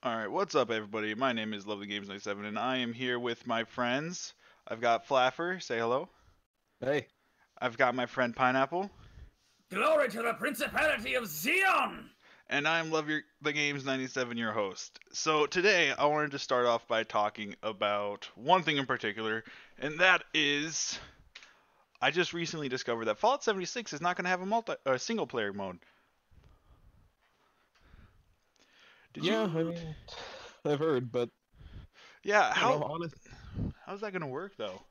All right, what's up, everybody? My name is Lovely Games 97, and I am here with my friends. I've got Flaffer, say hello. Hey, I've got my friend Pineapple, Glory to the Principality of Zion! and I'm the Games 97, your host. So today, I wanted to start off by talking about one thing in particular, and that is I just recently discovered that Fallout 76 is not going to have a single player mode. Did you? yeah, I mean, I've heard, but Yeah. I don't know. How's that going to work though?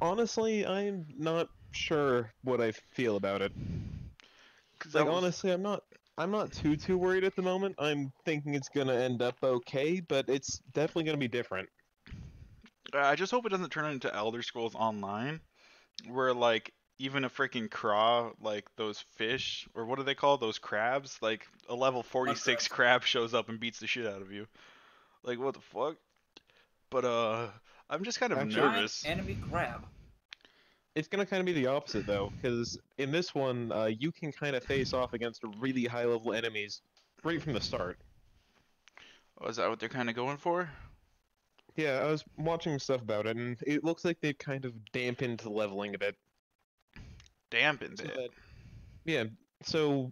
Honestly, I'm not sure what I feel about it. Because Like, honestly, I'm not too worried at the moment. I'm thinking it's gonna end up okay, but it's definitely gonna be different. I just hope it doesn't turn into Elder Scrolls Online, where like even a freaking craw, like those fish, or what do they call those crabs? Like a level 46 Muskrats. crab shows up and beats the shit out of you. Like what the fuck? But I'm just kind of Actually, Giant nervous. enemy crab. it's gonna kind of be the opposite though, because in this one, you can kind of face off against really high-level enemies right from the start. Oh, is that what they're kind of going for? Yeah, I was watching stuff about it, and it looks like they've kind of dampened the leveling a bit. Dampened So it. that, yeah, so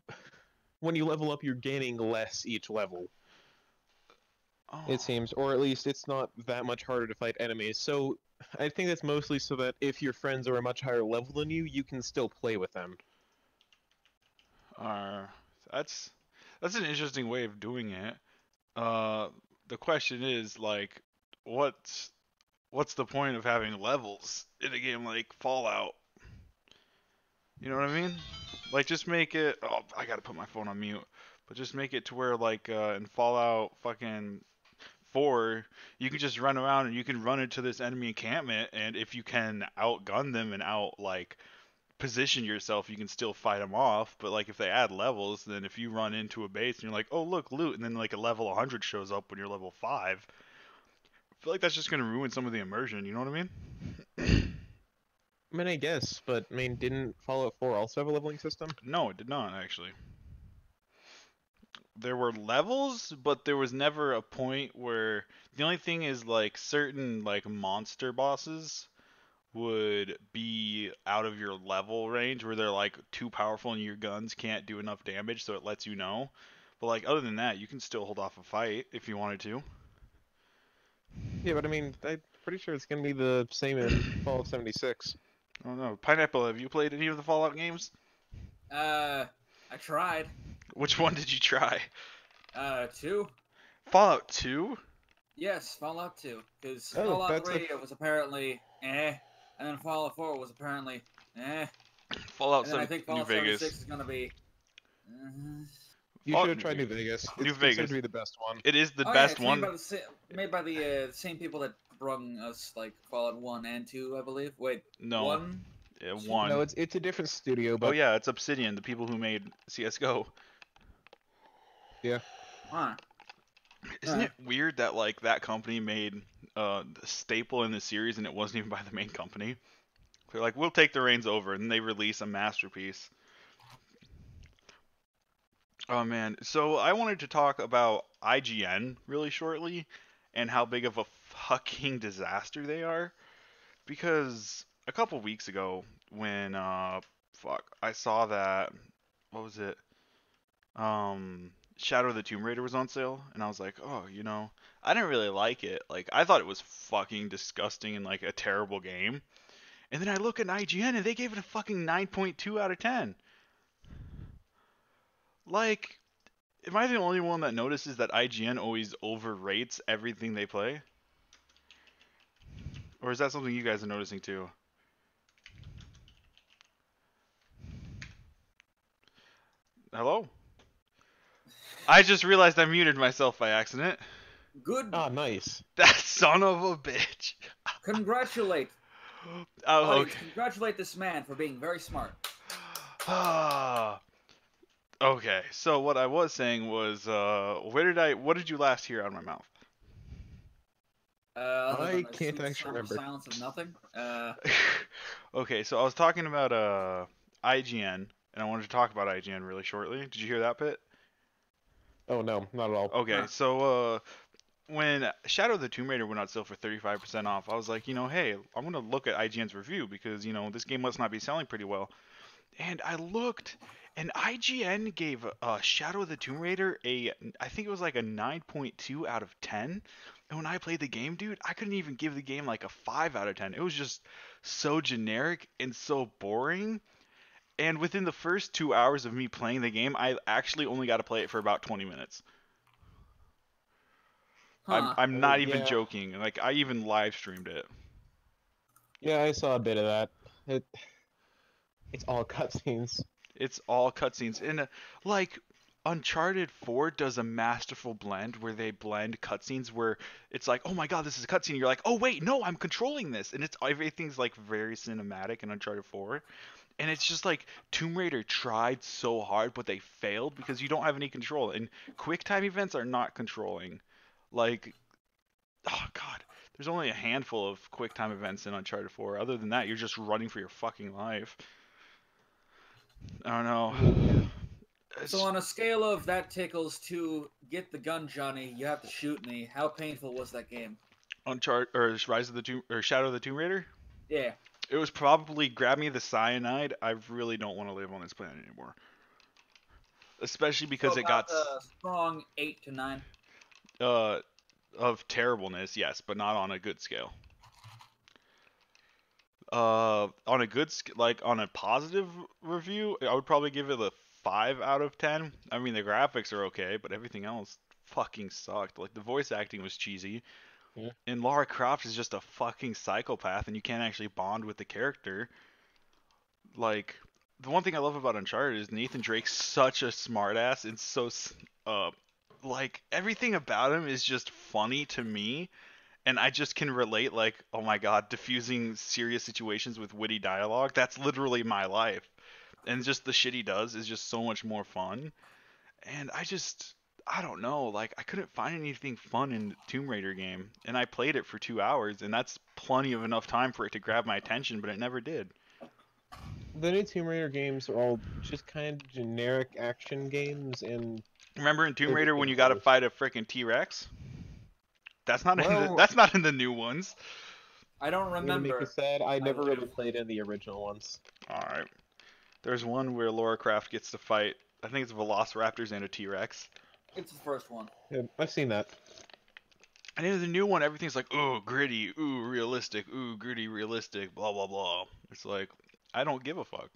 when you level up, you're gaining less each level. Oh. It seems, or at least it's not that much harder to fight enemies. So I think that's mostly so that if your friends are a much higher level than you can still play with them. Uh, that's that's an interesting way of doing it. Uh, the question is like, what's what's the point of having levels in a game like Fallout? You know what I mean? Like, just make it. Oh, I gotta put my phone on mute. But just make it to where, like, in Fallout fucking 4, you can just run around and you can run into this enemy encampment, and if you can outgun them and like, position yourself, you can still fight them off. But, like, if they add levels, then if you run into a base and you're like, oh, look, loot, and then, like, a level 100 shows up when you're level 5, I feel like that's just gonna ruin some of the immersion, you know what I mean? I mean, I guess, but I mean, didn't Fallout 4 also have a leveling system? No, it did not, actually. There were levels, but there was never a point where the only thing is like certain like monster bosses would be out of your level range where they're like too powerful and your guns can't do enough damage, so it lets you know. But like other than that, you can still hold off a fight if you wanted to. Yeah, but I mean, I'm pretty sure it's gonna be the same in Fallout 76. I don't know. Pineapple, have you played any of the Fallout games? I tried. Which one did you try? 2? Fallout 2? Yes, Fallout 2. Because Oh, Fallout that's 3 it was apparently and then Fallout 4 was apparently and Fallout then I 7 think New Fallout 76 Vegas. is gonna be. Uh, You Fallout should have tried New Vegas. New It's considered Vegas. to be the best one. It is the oh yeah, best it's made one. by the same people that brung us like Fallout 1 and 2, I believe. Wait, No, 1? yeah, No, No, one. it's a different studio, Oh but yeah, it's Obsidian, the people who made CS:GO. yeah. Huh. Isn't it weird that like that company made a staple in the series and it wasn't even by the main company? They're like, we'll take the reins over, and then they release a masterpiece. Oh man, so I wanted to talk about IGN really shortly and how big of a fucking disaster they are because a couple weeks ago when I saw that, what was it? Shadow of the Tomb Raider was on sale, and I was like, oh, I didn't really like it. Like, I thought it was fucking disgusting and like a terrible game. And then I look at IGN and they gave it a fucking 9.2 out of 10. Like, am I the only one that notices that IGN always overrates everything they play? Or is that something you guys are noticing too? Hello? I just realized I muted myself by accident. Good. Ah, nice. That son of a bitch. Congratulate, Oh, audience. okay. Congratulate this man for being very smart. Okay, so what I was saying was, what did you last hear out of my mouth? Other than I the can't sweet actually somber remember. silence of nothing. Okay, so I was talking about IGN, and I wanted to talk about IGN really shortly. Did you hear that bit? Oh no, not at all. Okay, Huh. so when Shadow of the Tomb Raider went on sale for 35% off, I was like, hey, I'm gonna look at IGN's review because this game must not be selling pretty well. And I looked, and IGN gave Shadow of the Tomb Raider I think it was like a 9.2 out of 10. And when I played the game, dude, I couldn't even give the game like a 5 out of 10. It was just so generic and so boring. And within the first 2 hours of me playing the game, I actually only got to play it for about 20 minutes. I'm Huh. I'm not even Yeah, joking. Like I even live streamed it. yeah, I saw a bit of that. It, it's all cutscenes. It's all cutscenes. And like Uncharted 4 does a masterful blend where they blend cutscenes where it's like, oh my god, this is a cutscene. You're like, oh wait, no, I'm controlling this, and it's everything's like very cinematic in Uncharted 4. And it's just like Tomb Raider tried so hard, but they failed because you don't have any control. And QuickTime events are not controlling. Like, oh god, there's only a handful of QuickTime events in Uncharted 4. Other than that, you're just running for your fucking life. I don't know. Yeah. So It's on a scale of that tickles to get the gun, Johnny, you have to shoot me. How painful was that game? Uncharted or Rise of the Tomb or Shadow of the Tomb Raider. Yeah. It was probably grab me the cyanide. I really don't want to live on this planet anymore, especially So because it about got a strong 8 to 9. uh of terribleness, yes, but not on a good scale. On a like on a positive review, I would probably give it a 5 out of 10. I mean, the graphics are okay, but everything else fucking sucked. Like the voice acting was cheesy, Yeah. and Lara Croft is just a fucking psychopath, and you can't actually bond with the character. Like the one thing I love about Uncharted is Nathan Drake's such a smartass and so like everything about him is just funny to me, and I just can relate, like, oh my god, diffusing serious situations with witty dialogue. That's literally my life. And just the shit he does is just so much more fun. And I don't know, like I couldn't find anything fun in the Tomb Raider game, and I played it for 2 hours, and that's plenty of enough time for it to grab my attention, but it never did. The new Tomb Raider games are all just kind of generic action games, and Remember in Tomb they're Raider just when getting you got to worse. fight a freaking T-Rex? Well, That's not in the new ones. I don't I'm gonna make you remember. sad. I I never believe. really played in the original ones. All right. There's one where Laura Croft gets to fight. I think it's Velociraptors and a T-Rex. It's the first one. Yeah, I've seen that. And in the new one, everything's like, ooh, gritty, ooh, realistic, ooh, gritty, realistic, blah blah blah. It's like, I don't give a fuck.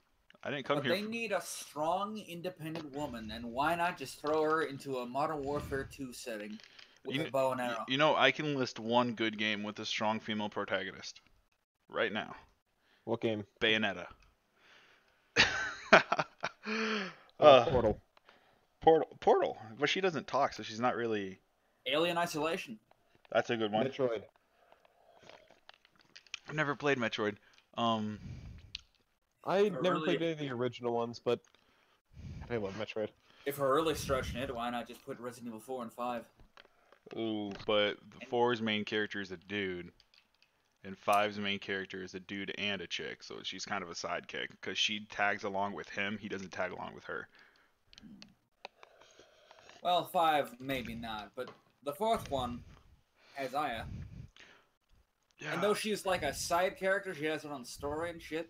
I didn't come But here. they need a strong, independent woman, and why not just throw her into a Modern Warfare 2 setting with You, a bow and arrow? I can list one good game with a strong female protagonist right now. What game? Bayonetta. uh, Portal. Portal, but she doesn't talk, so she's not really. Alien Isolation. That's a good one. Metroid. I've never played Metroid. Um, I Or never really- played any of the original ones, but I love Metroid. If we're really stretching it, why not just put Resident Evil 4 and 5? ooh, but the 4's main character is a dude, and 5's main character is a dude and a chick, so she's kind of a sidekick because she tags along with him. He doesn't tag along with her. Well, 5 maybe not, but the fourth one has Aya. Yeah. And though she's like a side character, she has her own story and shit.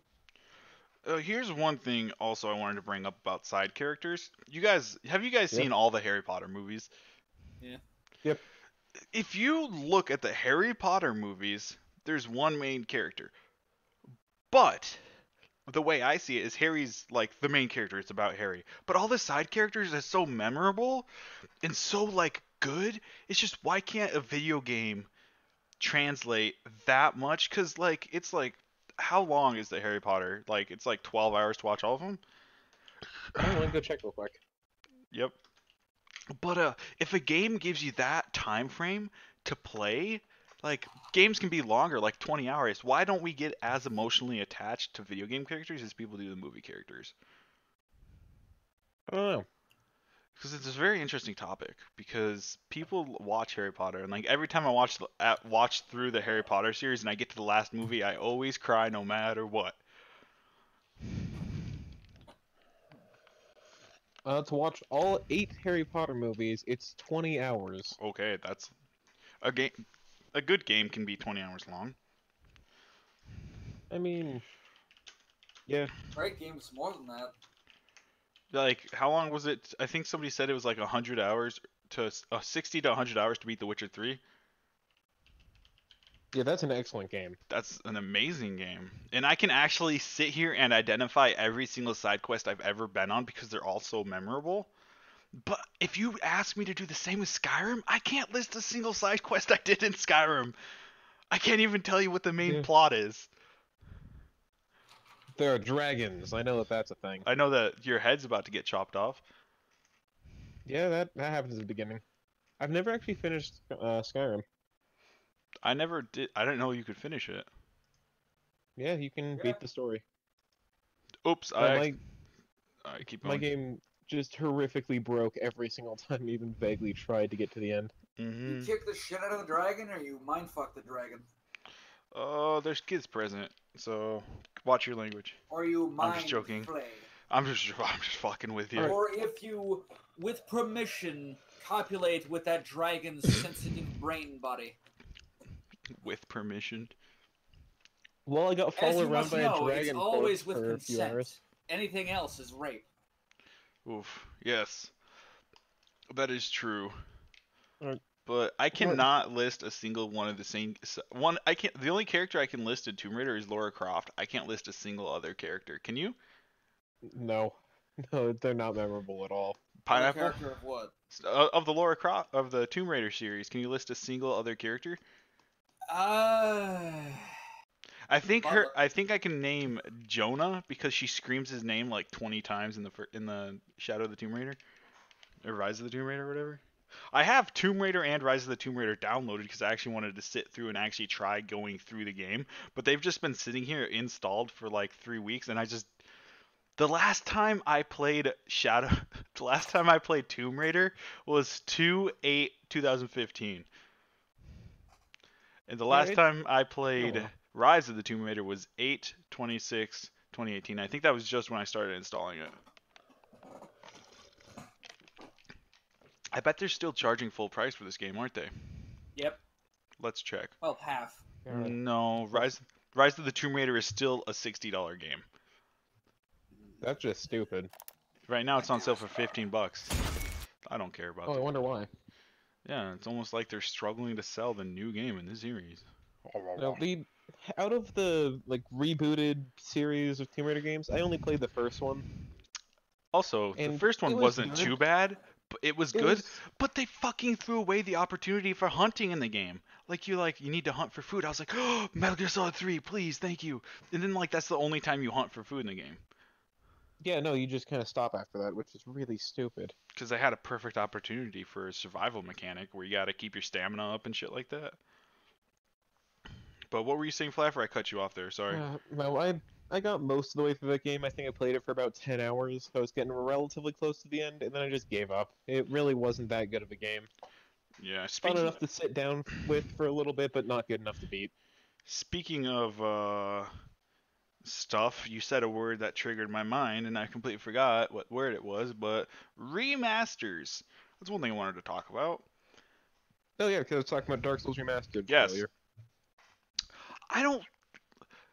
Here's one thing also I wanted to bring up about side characters. Have you guys Yep. seen all the Harry Potter movies? Yeah. Yep. If you look at the Harry Potter movies, there's one main character. But the way I see it is Harry's like the main character. It's about Harry. But all the side characters are so memorable and so like good. It's just why can't a video game translate that much? Cause like it's like how long is the Harry Potter? Like it's like 12 hours to watch all of them. I'm gonna go check real quick. Yep. But if a game gives you that time frame to play, like games can be longer, like 20 hours. Why don't we get as emotionally attached to video game characters as people do the movie characters? I don't know. Because it's a very interesting topic. Because people watch Harry Potter, and like every time I watch through the Harry Potter series, and I get to the last movie, I always cry no matter what. To watch all 8 Harry Potter movies, it's 20 hours. Okay, that's a game. A good game can be 20 hours long. I mean, yeah. Right game's more than that. Like, how long was it? I think somebody said it was like 100 hours to 60 to 100 hours to beat The Witcher 3. Yeah, that's an excellent game. That's an amazing game. And I can actually sit here and identify every single side quest I've ever been on because they're all so memorable. But if you ask me to do the same with Skyrim, I can't list a single side quest I did in Skyrim. I can't even tell you what the main Yeah. plot is. There are dragons. I know that that's a thing. I know that your head's about to get chopped off. Yeah, that happens at the beginning. I've never actually finished Skyrim. I never did. I didn't know you could finish it. Yeah, you can Yeah. beat the story. Oops, But I keep my going. game just horrifically broke every single time I even vaguely tried to get to the end. Mm-hmm. You kick the shit out of the dragon, or you mindfuck the dragon, Oh, there's kids present, so watch your language. or you mind I'm just joking. flay, I'm just fucking with you. or if you, with permission, copulate with that dragon's sensitive brain body. With permission. Well, I got As followed you around must by a know, it's dragon always for with a few consent. hours. Anything else is rape. Oof. Yes. That is true. Alright. But I cannot list a single one of the same one. I can't. The only character I can list in Tomb Raider is Lara Croft. I can't list a single other character. Can you? No. No, they're not memorable at all. Pineapple? Character of what? Of the Lara Croft of the Tomb Raider series, can you list a single other character? I think her. Butler. I think I can name Jonah because she screams his name like 20 times in the Shadow of the Tomb Raider, or Rise of the Tomb Raider, or whatever. I have Tomb Raider and Rise of the Tomb Raider downloaded because I actually wanted to sit through and actually try going through the game, but they've just been sitting here installed for like 3 weeks, and the last time I played the last time I played Tomb Raider was 2/8/2015. And the last Alright. time I played well. Rise of the Tomb Raider was 8/26/2018. I think that was just when I started installing it. I bet they're still charging full price for this game, aren't they? Yep. Let's check. Well, half. Alright. No, Rise of the Tomb Raider is still a $60 game. That's just stupid. Right now it's on sale for $15. I don't care about Oh, I that. wonder why. Yeah, it's almost like they're struggling to sell the new game in this series. No, out of the rebooted series of Tomb Raider games, I only played the first one. Also, the And first one it was wasn't good. too bad, but it was It good. was- But they fucking threw away the opportunity for hunting in the game. You need to hunt for food. I was like, oh, Metal Gear Solid 3, please, thank you. And then that's the only time you hunt for food in the game. Yeah, no, you just kind of stop after that, which is really stupid. Because they had a perfect opportunity for a survival mechanic where you gotta keep your stamina up and shit like that. But what were you saying, Flaffer? I cut you off there, sorry. Well, I got most of the way through that game. I think I played it for about 10 hours. I was getting relatively close to the end, and then I just gave up. It really wasn't that good of a game. Yeah, Fun speaking enough to sit down with for a little bit, but not good enough to beat. Speaking of stuff, you said a word that triggered my mind, and I completely forgot what word it was, but remasters. That's one thing I wanted to talk about. Oh yeah, because I was talking about Dark Souls Remastered Yes. earlier. I don't...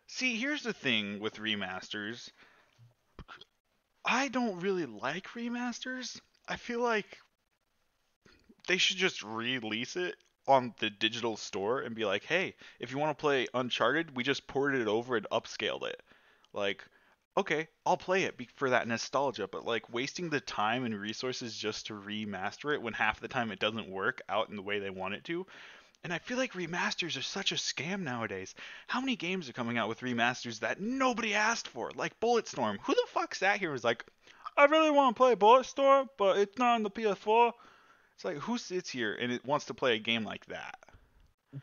See, here's the thing with remasters. I don't really like remasters. I feel like they should just release it on the digital store and be like, hey, if you want to play Uncharted, we just ported it over and upscaled it. Okay, I'll play it for that nostalgia, but wasting the time and resources just to remaster it when half the time it doesn't work out in the way they want it to. And I feel like remasters are such a scam nowadays. How many games are coming out with remasters that nobody asked for? Like Bulletstorm. Who the fuck sat here and was like, I really want to play Bulletstorm, but it's not on the PS4? It's like, who sits here and it wants to play a game like that?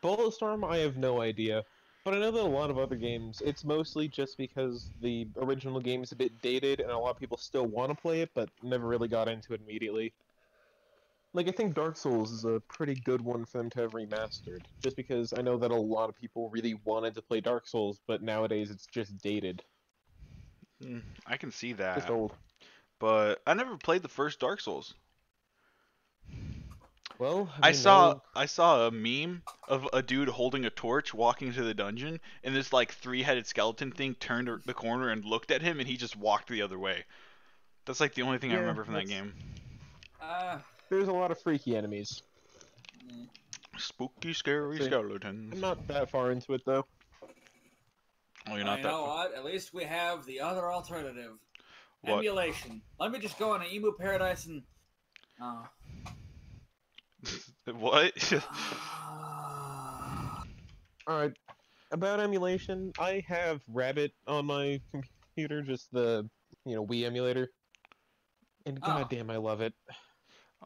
Bulletstorm, I have no idea. But I know that a lot of other games, it's mostly just because the original game is a bit dated and a lot of people still want to play it, but never really got into it immediately. I think Dark Souls is a pretty good one for them to have remastered, just because I know that a lot of people really wanted to play Dark Souls, but nowadays it's just dated. I can see that. Just old. but I never played the first Dark Souls. Well, I mean, saw now- I saw a meme of a dude holding a torch walking into the dungeon, and this like three-headed skeleton thing turned the corner and looked at him, and he just walked the other way. That's like the only thing I Yeah, remember from that that's- game. there's a lot of freaky enemies. mm. Spooky, scary See, skeletons. I'm not that far into it though. Oh, you're Well, not you that. know what? At least we have the other alternative. What? Emulation. Let me just go on an Emu Paradise and. What? All right. About emulation, I have Rabbit on my computer, just the Wii emulator, and Oh. goddamn, I love it.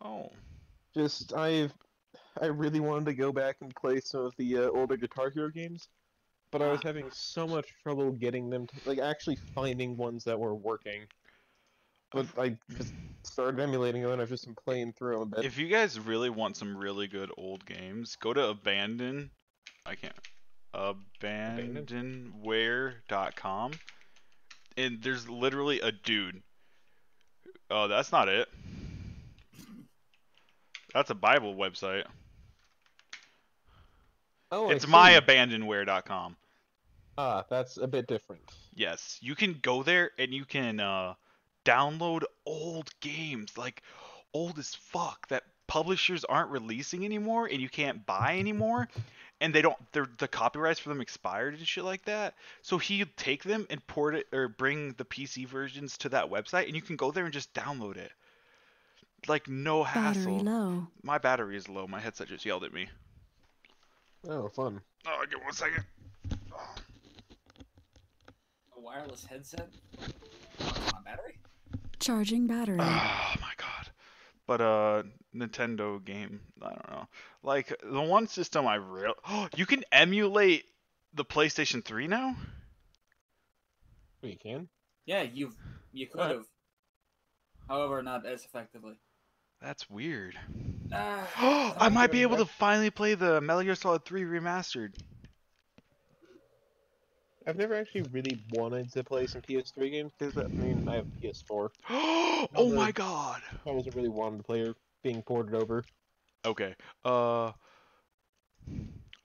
Oh. Just I really wanted to go back and play some of the older Guitar Hero games, but I was having so much trouble getting them to, like, actually finding ones that were working. But I just started emulating them, and I've just been playing through them a bit. If you guys really want some really good old games, go to abandonware.com, and there's literally a dude. Oh, that's not it. That's a Bible website. Oh, It's I see. myabandonware.com. Ah, that's a bit different. Yes, you can go there and you can download old games, like old as fuck, that publishers aren't releasing anymore and you can't buy anymore, and the copyrights for them expired and shit like that. So he'd take them and port it or bring the PC versions to that website, and you can go there and just download it. Like no hassle. Battery low. My battery is low. My headset just yelled at me. Oh, fun. Oh, give me 1 second. A wireless headset? On battery? Charging battery. Oh my god. But Nintendo game, I don't know. Like the one system I real you can emulate the PlayStation 3 now? Oh, you can? Yeah, you could have. However, not as effectively. That's weird. Ah, I might be able to finally play the Metal Gear Solid 3 remastered. I've never actually really wanted to play some PS3 games because I mean I have PS4. Oh my god. I wasn't really wanting to play or being ported over. Okay.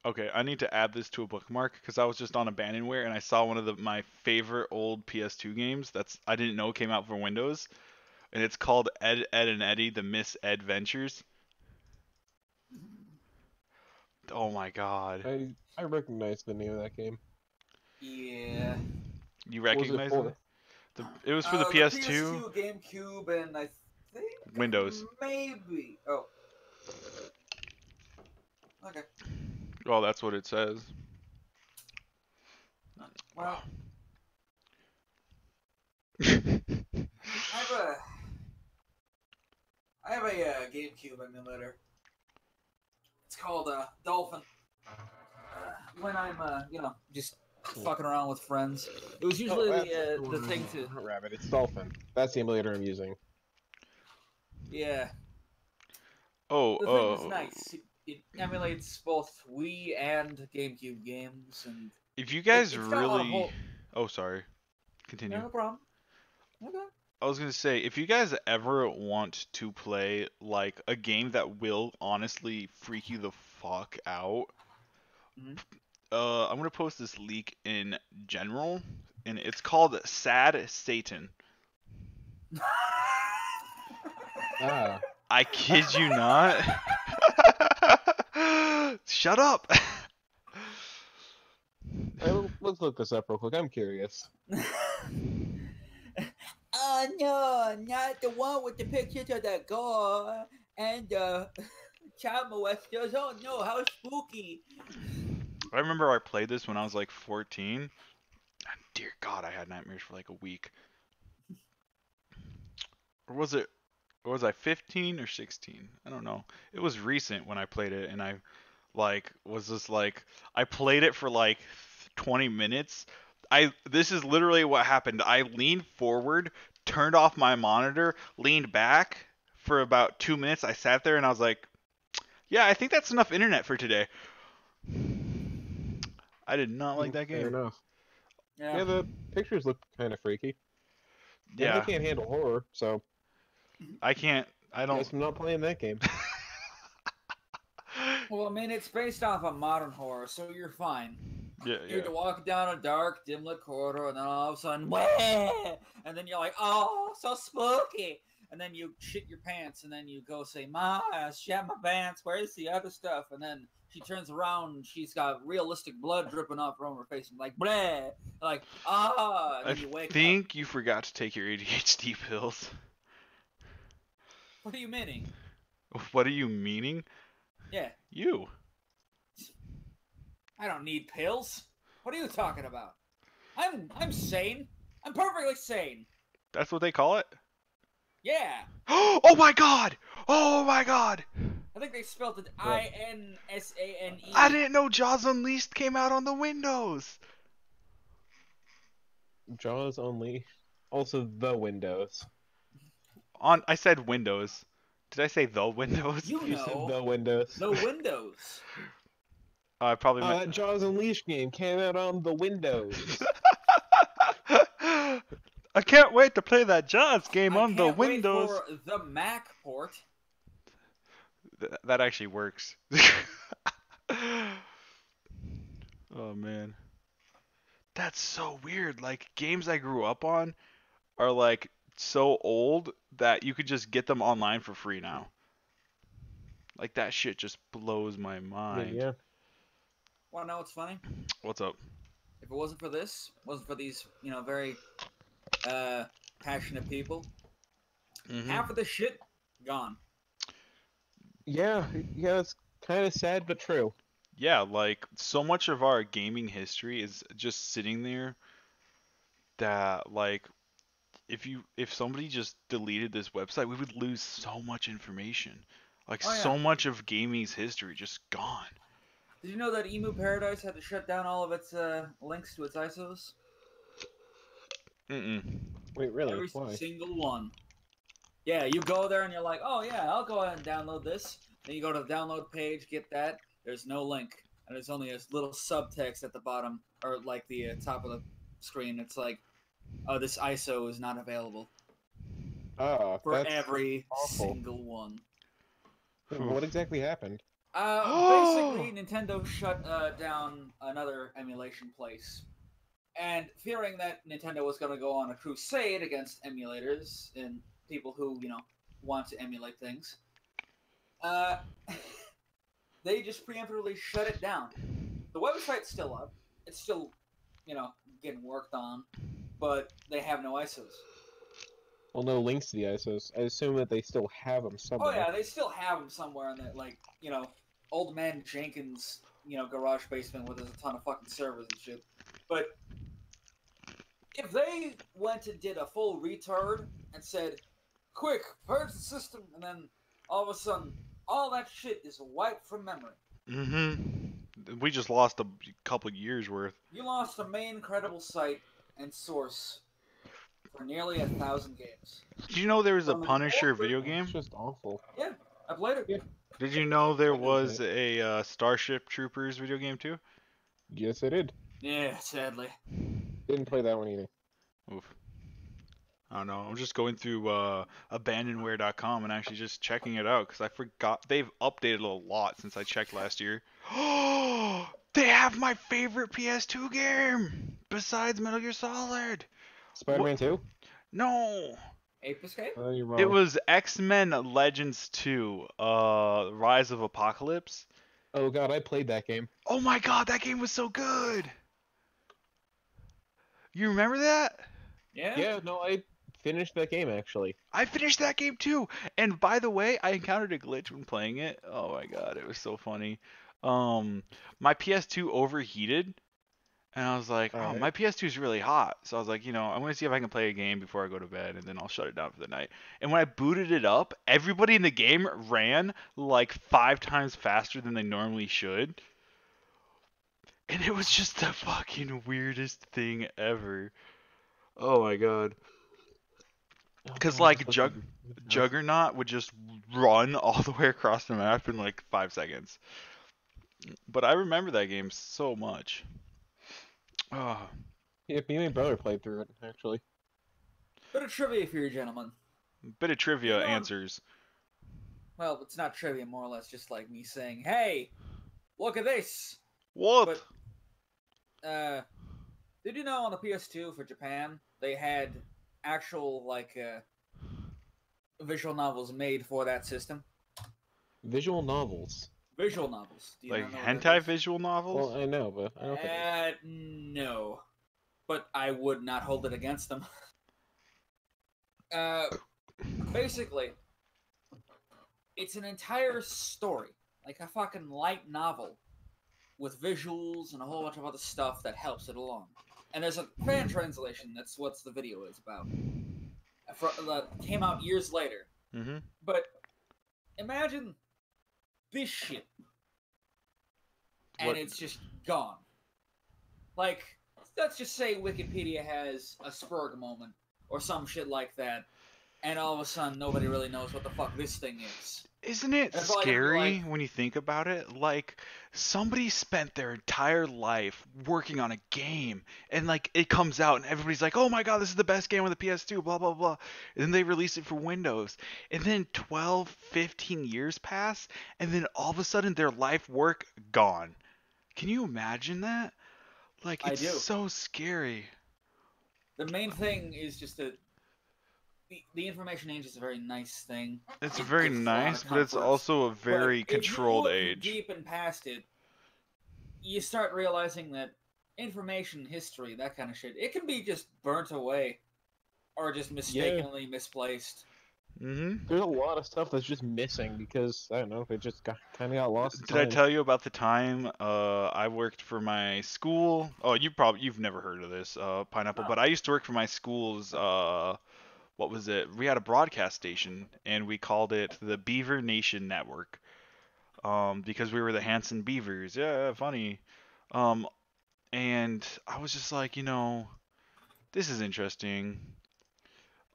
Okay, I need to add this to a bookmark because I was just on Abandonware and I saw one of my favorite old PS2 games I didn't know came out for Windows, and it's called Ed, Edd and Eddy: The Miss Ed Ventures. Oh my god. I recognize the name of that game. yeah. You What was it recognize for? it? It was for the PS2. PS2, GameCube, and I think Windows. Maybe. Oh. Okay. Oh, that's what it says. Well, I have a GameCube emulator. It's called Dolphin. When I'm just fucking around with friends, it was usually the thing to Rabbit. It's Dolphin. That's the emulator I'm using. yeah. Oh, The thing was nice. It emulates both Wii and GameCube games, and If you guys it's got a lot of really, oh sorry, continue. no problem. Okay. I was gonna say, if you guys ever want to play like a game that will honestly freak you the fuck out, Mhm. I'm gonna post this leak in general, and it's called Sad Satan. Ah. I kid you not. Shut up. Let's look this up real quick. I'm curious. Oh no, not the one with the pictures of the gore and the child molesters. Oh no, how spooky. I remember I played this when I was like 14. And dear God, I had nightmares for like a week. Or was I 15 or 16? I don't know. It was recent when I played it, and I I played it for like 20 minutes. This is literally what happened. I leaned forward, turned off my monitor, leaned back for about 2 minutes. I sat there and I was like, yeah, I think that's enough internet for today. I did not like that Fair game. enough. Yeah, the pictures look kind of freaky. And Yeah, they can't handle horror, so I can't. I don't. guess I'm not playing that game. Well, I mean, it's based off of modern horror, so you're fine. Yeah, You're yeah. walking down a dark, dim-lit corridor, and then all of a sudden, wah! And then you're like, oh, so spooky. And then you shit your pants, and then you go say, Ma, I shat my pants. Where's the other stuff? And then she turns around, and she's got realistic blood dripping off from her face, and like, bleh, like, ah. And I then you wake up. think you forgot to take your ADHD pills. What are you meaning? What are you meaning? Yeah, You. I don't need pills. What are you talking about? I'm sane. I'm perfectly sane. That's what they call it? Yeah. Oh my god! Oh my god! I think they spelled it What? INSANE. I didn't know Jaws Unleashed came out on the Windows. Jaws only. Also, the Windows. I said Windows. Did I say the Windows? You You said know, the Windows. the Windows. I probably meant. That Jaws Unleashed game came out on the Windows. I can't wait to play that Jaws game I on the can't wait Windows. for the Mac port. That actually works. Oh man. That's so weird. Like games I grew up on are like so old that you could just get them online for free now. Like that shit just blows my mind. Yeah. Want to know what's funny? What's up? If it wasn't for this, wasn't for these, very passionate people, half of the shit gone. Yeah, it's kind of sad but true. Yeah, like so much of our gaming history is just sitting there that like if somebody just deleted this website, we would lose so much information. Like Oh, yeah. so much of gaming's history just gone. Did you know that Emu Paradise had to shut down all of its links to its ISOs? Mm-mm. Wait, really? Every Why? single one. Yeah, you go there and you're like, oh yeah, I'll go ahead and download this. Then you go to the download page, get that. There's no link, and there's only a little subtext at the bottom or like the top of the screen. It's like, oh, this ISO is not available Ah, for that's every awful. single one. What exactly happened? Basically, Nintendo shut down another emulation place. And fearing that Nintendo was going to go on a crusade against emulators and people who, want to emulate things, they just preemptively shut it down. The website's still up. It's still, getting worked on, but they have no ISOs. Well, no links to the ISOs. I assume that they still have them somewhere. Oh yeah, they still have them somewhere in that, old man Jenkins, garage basement where there's a ton of fucking servers and shit. But if they went and did a full retard and said, "Quick, purge the system," and then all of a sudden, all that shit is wiped from memory. Mm-hmm. We just lost a couple years worth. You lost a main credible site and source for nearly 1,000 games. Did you know there was a Punisher video game? It's just awful. Yeah, I played it. Yeah. Did you know there was a Starship Troopers video game too? Yes, I did. Yeah, sadly. Didn't play that one either. Oof. I don't know. I'm just going through abandonware.com and actually just checking it out because I forgot they've updated a lot since I checked last year. They have my favorite PS2 game besides Metal Gear Solid. Spider-Man 2? No, Ape Escape? Oh, you're wrong. it was X-Men Legends 2, Rise of Apocalypse. Oh god, I played that game. Oh my god, that game was so good. You remember that? Yeah? Yeah, no, I finished that game actually. I finished that game too. And by the way, I encountered a glitch when playing it. Oh my god, it was so funny. My PS2 overheated, and I was like, oh, Alright. my PS2 is really hot. So I was like, I'm gonna see if I can play a game before I go to bed, and then I'll shut it down for the night. And when I booted it up, everybody in the game ran like 5 times faster than they normally should. And it was just the fucking weirdest thing ever. Oh my god. Because like Juggernaut would just run all the way across the map in like 5 seconds. But I remember that game so much. Oh, Yeah, me and my brother played through it actually. Bit of trivia for you, gentlemen. Bit of trivia You know, answers. well, it's not trivia, more or less just like me saying, "Hey, look at this." What? But did you know on the PS2 for Japan they had actual visual novels made for that system? Visual novels. Visual novels. Do you Like not know what that hentai is? visual novels? Well, I know, but I don't think. No. But I would not hold it against them. Basically, it's an entire story, like a fucking light novel, with visuals and a whole bunch of other stuff that helps it along. And there's a fan translation. That's what the video is about. That came out years later. Mm-hmm. But imagine this shit, and What? it's just gone. Like, let's just say Wikipedia has a Spurg moment or some shit like that, and all of a sudden nobody really knows what the fuck this thing is. Isn't it That's probably gonna be scary like- when you think about it? Like, somebody spent their entire life working on a game, and like it comes out, and everybody's like, "Oh my god, this is the best game on the PS2," blah blah blah. And then they release it for Windows, and then 12, 15 years pass, and then all of a sudden their life work gone. Can you imagine that? Like, I it's do. so scary. The main thing is just that the information age is a very nice thing. It's It very gives a lot of nice, but it's comfort. also a But very if you controlled look age. deep and past it, you start realizing that information, history, that kind of shit, it can be just burnt away or just mistakenly misplaced. Mm-hmm. There's a lot of stuff that's just missing because I don't know. It just kind of got lost. in Did I time. tell you about the time I worked for my school? Oh, you've never heard of this, Pineapple, No. but I used to work for my school's what was it? We had a broadcast station and we called it the Beaver Nation Network. Because we were the Hanson Beavers. Yeah, funny. And I was just like, this is interesting.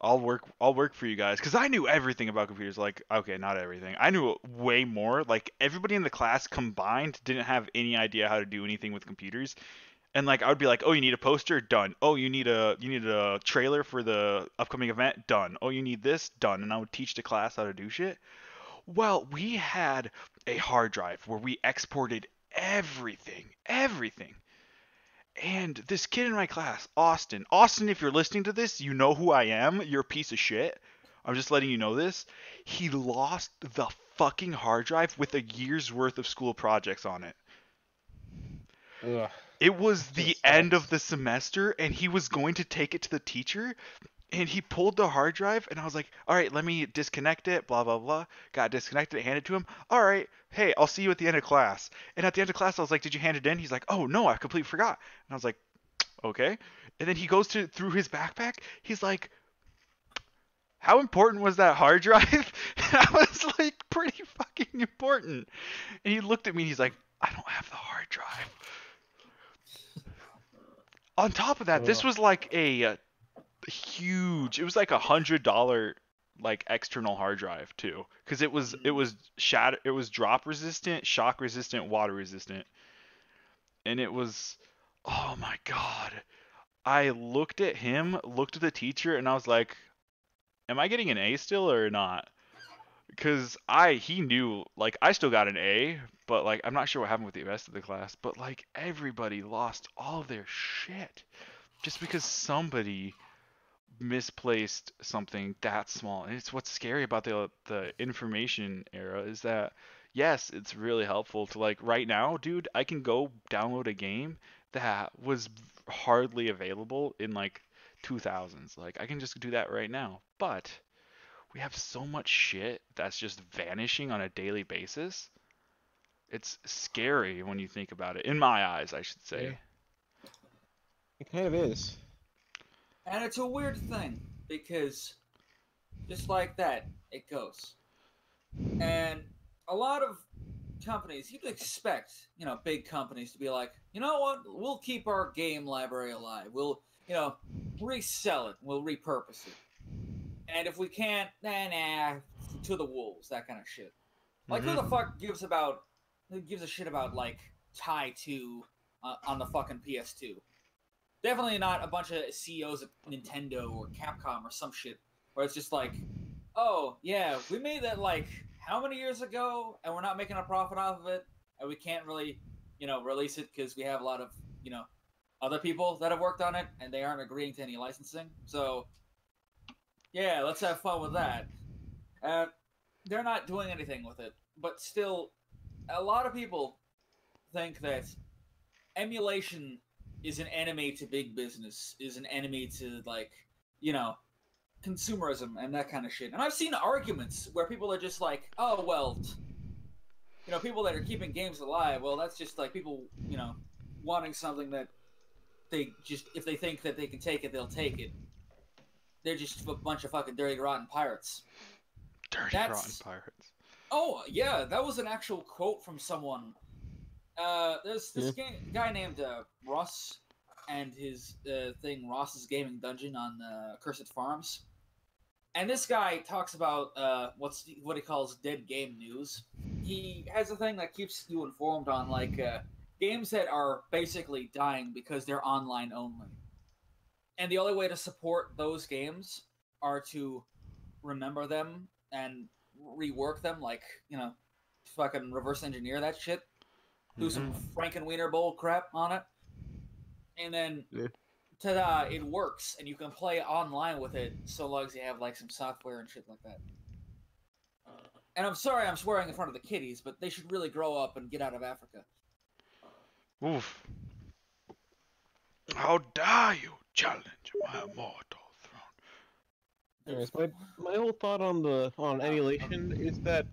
I'll work for you guys because I knew everything about computers. Like, okay, not everything. I knew way more. Like, everybody in the class combined didn't have any idea how to do anything with computers. And like, I would be like, oh, you need a poster? Done. Oh, you need a trailer for the upcoming event? Done. Oh, you need this? Done. And I would teach the class how to do shit. Well, we had a hard drive where we exported everything. And this kid in my class, Austin, if you're listening to this, you know who I am. You're a piece of shit. I'm just letting you know this. He lost the fucking hard drive with a year's worth of school projects on it. Ugh. It was That the sucks. end of the semester, and he was going to take it to the teacher, and he pulled the hard drive, and I was like, all right, let me disconnect it, blah, blah, blah. Got disconnected, handed it to him. All right, hey, I'll see you at the end of class. And at the end of class, I was like, did you hand it in? He's like, oh, no, I completely forgot. And I was like, okay. And then he goes through his backpack. He's like, how important was that hard drive? And I was like, pretty fucking important. And he looked at me, and he's like, I don't have the hard drive. On top of that, this Ugh. was like a huge. It was like $100 like external hard drive too, because it was drop resistant, shock resistant, water resistant, and it was, oh my god. I looked at him, looked at the teacher, and I was like, am I getting an A still or not? Because he knew, like, I still got an A, but like I'm not sure what happened with the rest of the class, but like everybody lost all of their shit just because somebody misplaced something that small. And it's what's scary about the information era is that yes, it's really helpful to, like, right now, dude, I can go download a game that was hardly available in like 2000s. Like, I can just do that right now. But we have so much shit that's just vanishing on a daily basis. It's scary when you think about it. In my eyes, I should say. Yeah. It kind of is. And it's a weird thing because just like that, it goes. And a lot of companies, you'd expect, big companies to be like, you know what, we'll keep our game library alive. We'll, resell it. We'll repurpose it. And if we can't, nah, to the wolves, that kind of shit. Like, who the fuck gives a shit about, like, Tai 2 on the fucking PS2? definitely not a bunch of CEOs of Nintendo or Capcom or some shit where it's just like, oh yeah, we made that like how many years ago, and we're not making a profit off of it, and we can't really, release it because we have a lot of, other people that have worked on it, and they aren't agreeing to any licensing. So, yeah, let's have fun with that. They're not doing anything with it, but still, a lot of people think that emulation is an enemy to big business, is an enemy to, like, consumerism and that kind of shit. And I've seen arguments where people are just like, oh, well, people that are keeping games alive, well, that's just like people, wanting something that they just, if they think that they can take it, they'll take it. They're just a bunch of fucking dirty, rotten pirates. Rotten pirates. Oh, yeah, that was an actual quote from someone. There's this guy named Ross and his thing, Ross's Gaming Dungeon on Cursed Farms. And this guy talks about what he calls dead game news. He has a thing that keeps you informed on, like, games that are basically dying because they're online only. And the only way to support those games are to remember them and rework them, like, fucking reverse engineer that shit. Do some Frankenweenie bull crap on it. And then, ta-da, it works. And you can play online with it so long as you have, like, some software and shit like that. And I'm sorry I'm swearing in front of the kiddies, but they should really grow up and get out of Africa. Oof. How dare you challenge my immortal throne? Anyways, my whole thought on emulation is that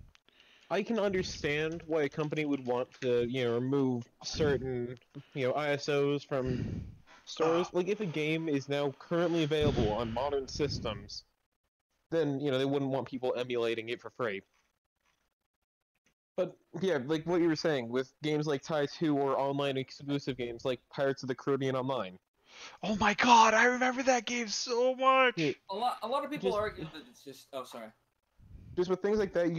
I can understand why a company would want to, remove certain, ISOs from stores. Like, if a game is now currently available on modern systems, then, they wouldn't want people emulating it for free. But, yeah, like what you were saying, with games like TIE 2 or online exclusive games like Pirates of the Caribbean Online. Oh my god, I remember that game so much! Yeah, a lot of people argue that it's just... Oh, sorry. Just with things like that,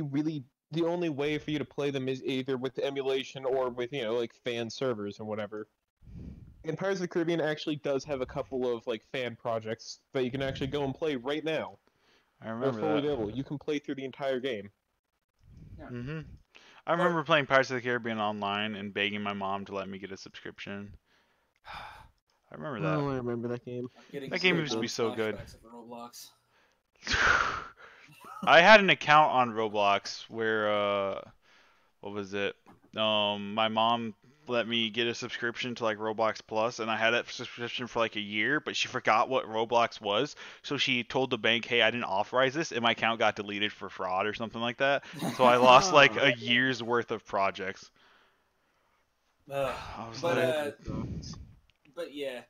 the only way for you to play them is either with emulation or with, like, fan servers or whatever. And Pirates of the Caribbean actually does have a couple of, like, fan projects that you can actually go and play right now. I remember They're fully that. available. You can play through the entire game. Yeah. I remember playing Pirates of the Caribbean online and begging my mom to let me get a subscription. I remember that. Oh, I remember that game. That game used to be so good. Roblox. I had an account on Roblox where, what was it? My mom let me get a subscription to like Roblox Plus, and I had that subscription for like a year, but she forgot what Roblox was, so she told the bank, hey, I didn't authorize this, and my account got deleted for fraud or something like that. So I lost like a year's worth of projects. But yeah.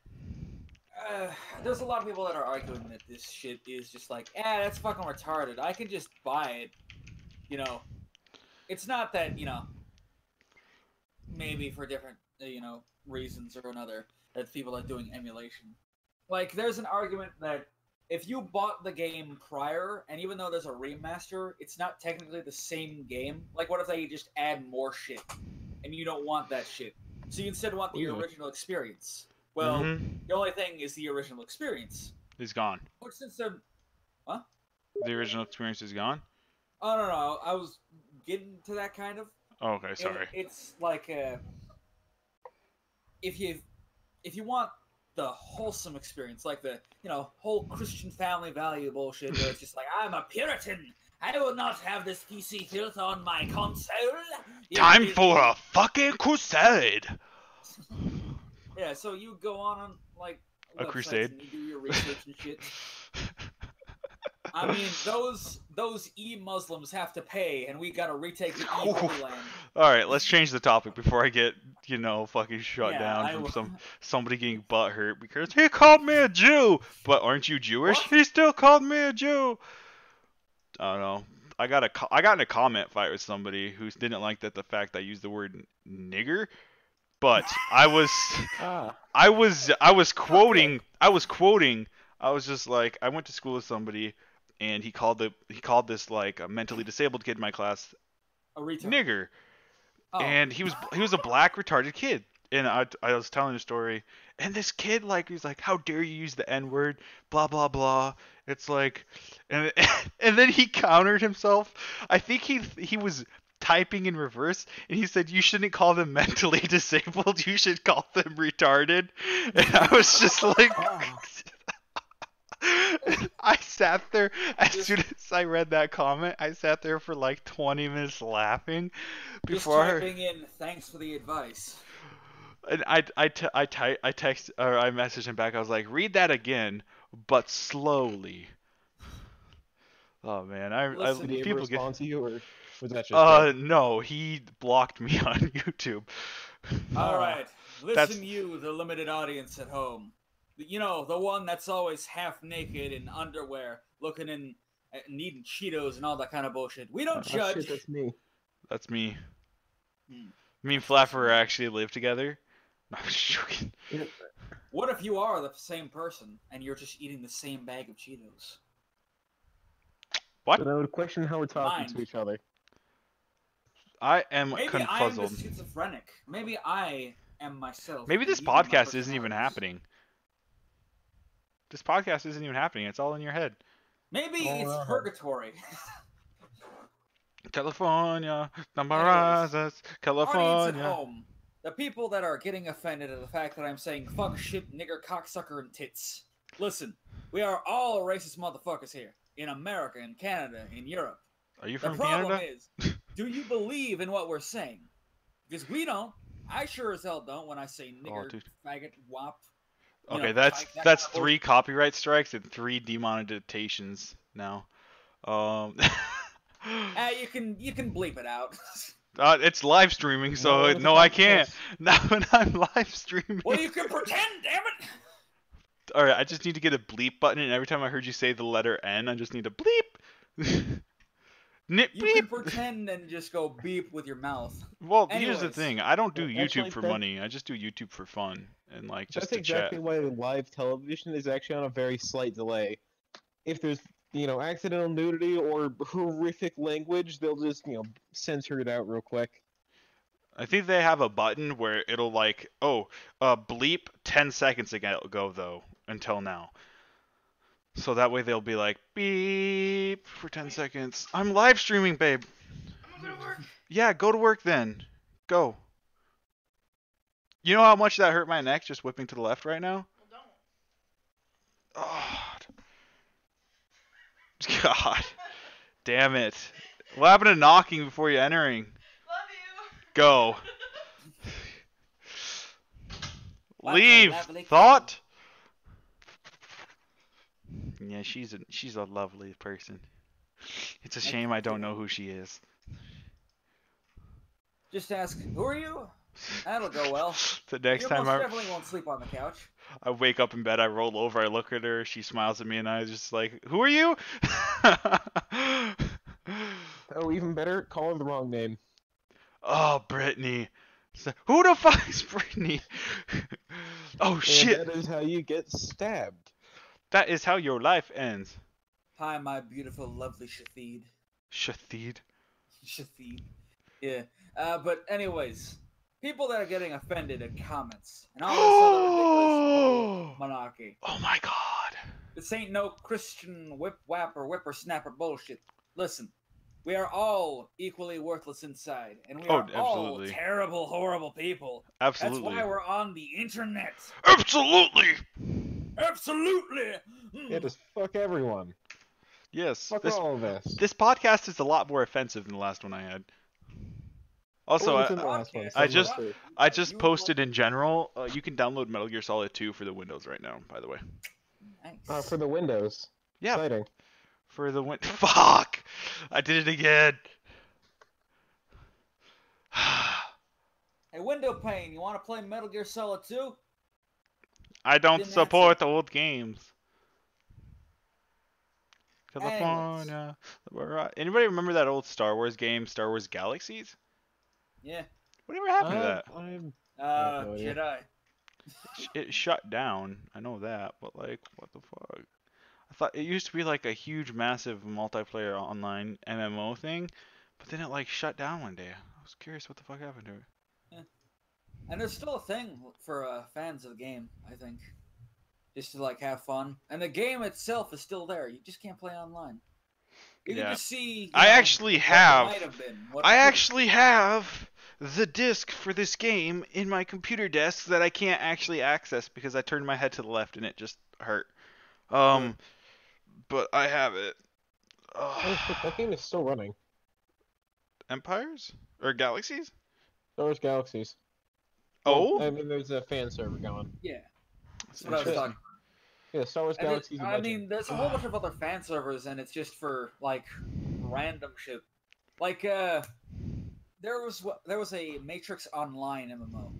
There's a lot of people that are arguing that this shit is just like, that's fucking retarded. I can just buy it. It's not that, maybe for different, reasons or another, that people are doing emulation. Like, there's an argument that if you bought the game prior, and even though there's a remaster, it's not technically the same game. Like, what if they just add more shit, and you don't want that shit? So you instead want the original experience. Well, the only thing is the original experience. It's gone. Which since they're... Huh? The original experience is gone? Oh, no. I was getting to that kind of. Oh, okay, sorry. It's like, if you want the wholesome experience, like the, whole Christian family value bullshit, where it's just like, I'm a Puritan! I will not have this PC filth on my console! Time for a fucking crusade! Yeah, so you go on like a crusade, and you do your research and shit. I mean, those e-Muslims have to pay, and we gotta retake the e-Holy Land. All right, let's change the topic before I get fucking shut down from somebody getting butthurt because he called me a Jew. But aren't you Jewish? What? He still called me a Jew. I don't know. I got in a comment fight with somebody who didn't like the fact I used the word nigger. But I was quoting. I was just like, I went to school with somebody, and he called this like a mentally disabled kid in my class a retard. nigger, Oh. and he was a black retarded kid, and I was telling a story, and this kid like he's like, "How dare you use the N word?" Blah blah blah. It's like, and and then he countered himself. I think he was typing in reverse, and he said, "You shouldn't call them mentally disabled. You should call them retarded." And I was just like. I sat there as soon as I read that comment. I sat there for like 20 minutes laughing before. Just typing in, "Thanks for the advice." And I text or I messaged him back. I was like, read that again, but slowly. Oh man, Listen, Did he ever people get. respond to you, or was that just? No, he blocked me on YouTube. All right, listen, That's- you, the limited audience at home. You know, the one that's always half naked in underwear, looking in, needing Cheetos and all that kind of bullshit. We don't Oh, judge. shit, that's me. That's me. Hmm. Me and Flapper actually live together. No, I'm just joking. What if you are the same person and you're just eating the same bag of Cheetos? What? Then I would question how we're talking Mind. to each other. I am Maybe I am the confuzzled. schizophrenic. Maybe I am myself. Maybe this and you are my podcast isn't even personalities. happening. This podcast isn't even happening. It's all in your head. Maybe Oh, it's wow. purgatory. California, number Anyways, rises, Audience at California. home, the people that are getting offended at the fact that I'm saying fuck, shit, nigger, cocksucker, and tits. Listen, we are all racist motherfuckers here. In America, in Canada, in Europe. Are you The from problem Canada? is, do you believe in what we're saying? Because we don't. I sure as hell don't when I say nigger, dude. faggot, wop. you Okay, know, that's like that that's kind of 3 copyright strikes and 3 demonetizations now. You can bleep it out. It's live streaming, so No, it's no, a I can't. podcast. Not when I'm live streaming. Well, you can pretend, damn it! All right, I just need to get a bleep button, and every time I heard you say the letter N, I just need a bleep. Nip You can bleep. pretend and just go beep with your mouth. Well, here's the Anyways. thing. I don't do Well, actually, YouTube for that- money. I just do YouTube for fun and like just That's to exactly chat. why live television is actually on a very slight delay. If there's, accidental nudity or horrific language, they'll just, censor it out real quick. I think they have a button where it'll like, bleep 10 seconds ago though until now. So that way they'll be like beep for 10 seconds. I'm live streaming, babe. I'm gonna go to work. Yeah, go to work then. Go. You know how much that hurt my neck just whipping to the left right now? Well, don't. Oh. God. Damn it. What happened to knocking before you entering? Love you. Go. What a Leave. lovely Thought? Yeah, she's a lovely person. It's a shame I don't know who she is. Just ask, who are you? That'll go well. The next You time most definitely won't sleep on the couch. I wake up in bed, I roll over, I look at her, she smiles at me, and I just like, who are you? Oh, even better, call her the wrong name. Oh, Brittany. Who the fuck is Brittany? Oh shit. And that is how you get stabbed. That is how your life ends. Hi, my beautiful, lovely Shafid. Shathid. Shafid. Yeah. But anyways, people that are getting offended at comments and all this other ridiculous monarchy. Oh my god. This ain't no Christian whip-whap or whippersnapper bullshit. Listen, we are all equally worthless inside, and we are all absolutely. terrible, horrible people. Absolutely. That's why we're on the internet. Absolutely. Absolutely. Yeah, just fuck everyone. Yes. Fuck This, all of us. this podcast is a lot more offensive than the last one I had. Also, What was in I, the last one? I just- Say- I just posted in general, you can download Metal Gear Solid 2 for the Windows right now, by the way. Nice. for the Windows. Yeah, Exciting. for the win. Fuck! I did it again. Hey, Window Pane, you want to play Metal Gear Solid 2? I don't Didn't support old games. California. Anyways. Anybody remember that old Star Wars game, Star Wars Galaxies? Yeah. Whatever happened to that? I'm no idea. Jedi. It shut down. I know that, but like, what the fuck? I thought it used to be like a huge, massive multiplayer online MMO thing, but then it like shut down one day. I was curious what the fuck happened to it. And there's still a thing for fans of the game, I think, just to like have fun. And the game itself is still there. You just can't play online. You can Yeah. just see. I actually have. What might have been. I actually have the disc for this game in my computer desk that I can't actually access because I turned my head to the left and it just hurt. But I have it. Oh shit, that game is still running. Empires or Galaxies? Star Wars Galaxies. Oh, I mean, there's a fan server going. Yeah. That's That's what I was interesting. talking. Yeah, Star Wars Galaxies. I mean, there's a whole bunch of other fan servers, and it's just for like random shit. Like, there was a Matrix Online MMO.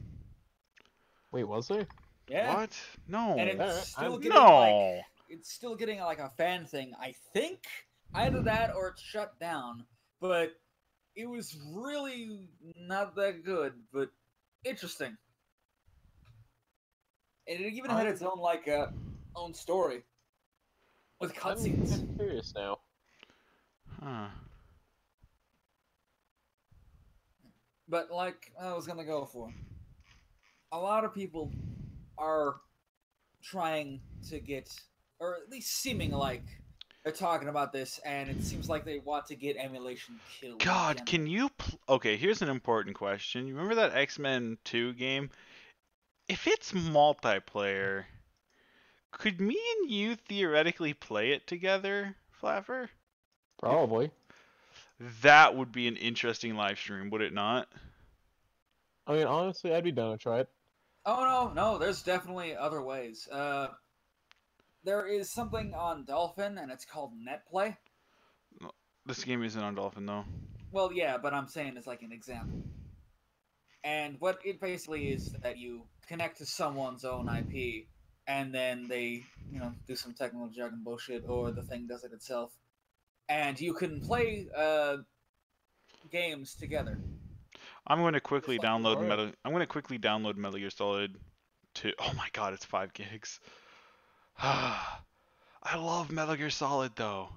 Wait, was there? Yeah. What? No. And it's still getting No. like it's still getting like a fan thing. I think either that or it's shut down. But it was really not that good, but interesting. And it even had its own like own story with cutscenes. I'm curious now. Huh. But like I was gonna go for, a lot of people are trying to get, or at least seeming like they're talking about this, and it seems like they want to get emulation killed. in God, general. can you? Okay, here's an important question. You remember that X-Men 2 game? If it's multiplayer, could me and you theoretically play it together, Flapper? Probably. That would be an interesting live stream, would it not? I mean, honestly, I'd be down to try it. Oh no, there's definitely other ways. There is something on Dolphin, and it's called NetPlay. This game isn't on Dolphin though. Well, yeah, but I'm saying it's like an example. And what it basically is that you connect to someone's own IP, and then they, do some technical jargon bullshit, or the thing does it itself, and you can play games together. I'm going to quickly Just like download Mario. Metal. I'm going to quickly download Metal Gear Solid 2. Oh my God, it's 5 gigs. I love Metal Gear Solid though.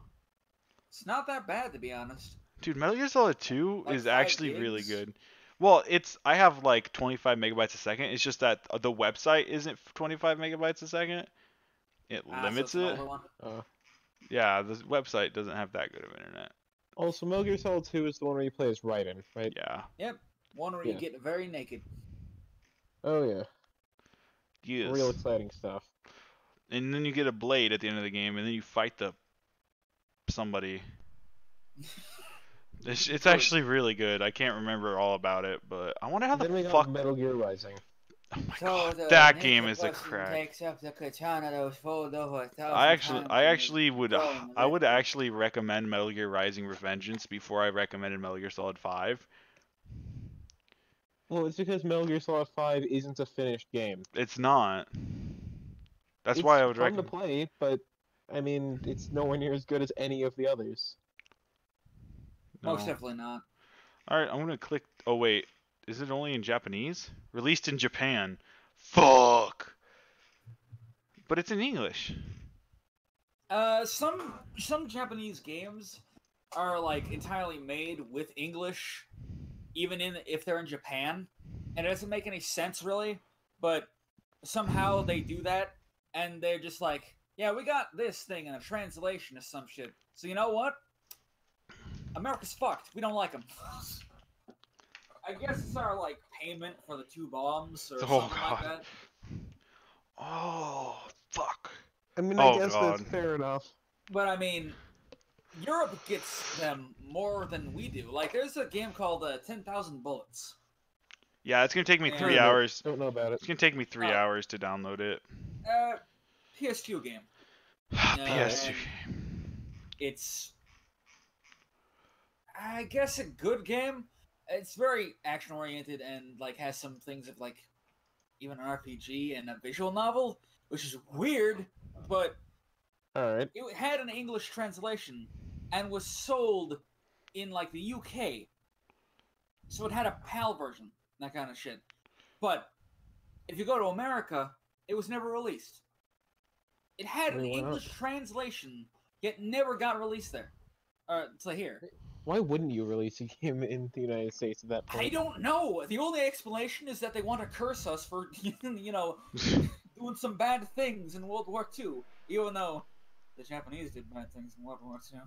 It's not that bad, to be honest. Dude, Metal Gear Solid 2 Like is 5 actually really gigs? good. Well, I have like 25 megabytes a second. It's just that the website isn't 25 megabytes a second. It So limits it's an it. older one. Yeah, the website doesn't have that good of internet. Also, Metal Gear Solid 2 is the one where you play as Raiden, right? Yeah. One where Yeah. you get very naked. Oh yeah, Yes. real exciting stuff. And then you get a blade at the end of the game, and then you fight somebody. It's actually really good. I can't remember all about it, but I wonder how Then we the got fuck. Metal Gear Rising. Oh my So God, the that ninja game is a person crack. Takes up the katana that was folded over 1,000 I times actually would, and going I would with it. actually recommend Metal Gear Rising: Revengeance before I recommended Metal Gear Solid 5. Well, it's because Metal Gear Solid 5 isn't a finished game. It's not. That's It's why I would fun to recommend. play, but I mean, it's nowhere near as good as any of the others. Most definitely not. All right, I'm gonna click. Oh wait, is it only in Japanese? Released in Japan. Fuck. But it's in English. Some Japanese games are like entirely made with English, even if they're in Japan, and it doesn't make any sense really. But somehow they do that, and they're just like, yeah, we got this thing in a translation of some shit. So you know what? America's fucked. We don't like them. I guess it's our like payment for the 2 bombs or Oh, something God. like that. Oh fuck. I mean, Oh, I guess God. that's fair enough. But I mean, Europe gets them more than we do. Like, there's a game called 10,000 Bullets. Yeah, it's gonna take me Yeah. 3 Heard of it. hours. Don't know about it. It's gonna take me 3 Oh. hours to download it. PS2 game. PS2. It's, I guess, a good game. It's very action oriented and like has some things of like even an RPG and a visual novel, which is weird, but All right. it had an English translation and was sold in like the UK. So it had a PAL version, that kind of shit. But if you go to America, it was never released. It had an Wait, why not? English translation, yet never got released there. To here. Why wouldn't you release a game in the United States at that point? I don't know. The only explanation is that they want to curse us for, you know, doing some bad things in World War II. Even though the Japanese did bad things in World War II.